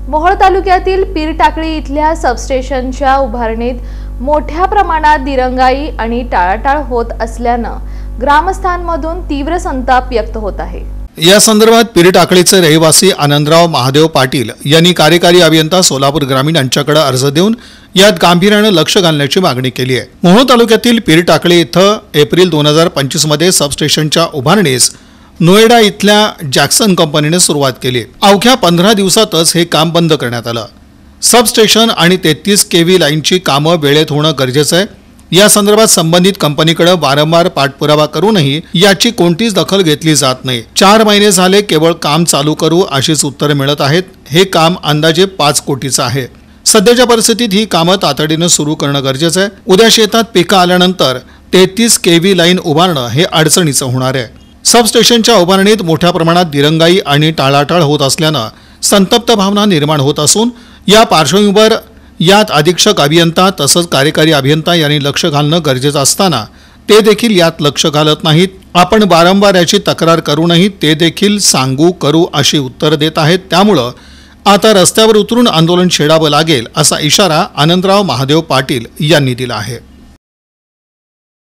मोहोळ तालुक्यातील पीरटाकळी इथल्या सबस्टेशनच्या उभारणीत मोठ्या प्रमाणात दिरंगाई आणि टाळाटाळ होत असल्यानं ग्रामस्थांमधून तीव्र संताप व्यक्त होत आहे। या संदर्भात पीरटाकळीचे रहिवासी आनंदराव महादेव पाटील यांनी कार्यकारी अभियंता सोलापूर ग्रामीण यांच्याकडे अर्ज देऊन यात गांभीर्याने लक्ष घालण्याची मागणी केली आहे। मोहोळ तालुक्यातील पीरटाकळी इथं एप्रिल 2025 मध्ये सबस्टेशनच्या उभारणीस नोएडा इथल्या जॅक्सन कंपनीने सुरुवात केली। अवघ्या 15 दिवसातच हे काम बंद करण्यात आलं। सबस्टेशन आणि 33 केव्ही लाईनची कामं वेळेत होणं गरजेचं आहे। या संदर्भात संबंधित कंपनीकडे वारंवार पाठपुरावा करूनही याची कोणतीच दखल घेतली जात नाही। 4 महिने झाले केवळ काम चालू करू अशीच उत्तरे मिळत आहेत। हे काम अंदाजे 5 कोटीचं आहे। सध्याच्या परिस्थितीत ही कामं तातडीने सुरू करणं गरजेचं आहे। उद्या शेतात पिकं आल्यानंतर 33 केव्ही लाईन उभारणं हे अडचणीचं होणार आहे। सबस्टेशनच्या उभारणीत मोठ्या प्रमाणात दिरंगाई आणि टाळाटाळ होत असल्यानं संतप्त भावना निर्माण होत असून या पार्श्वभूमीवर यात अधीक्षक अभियंता तसंच कार्यकारी अभियंता यांनी लक्ष घालणं गरजेचं असताना ते देखील यात लक्ष घालत नाहीत। आपण वारंवार याची तक्रार करूनही ते देखील सांगू करू अशी उत्तर देत आहेत। त्यामुळं आता रस्त्यावर उतरून आंदोलन छेडावं लागेल असा इशारा आनंदराव महादेव पाटील यांनी दिला आहे।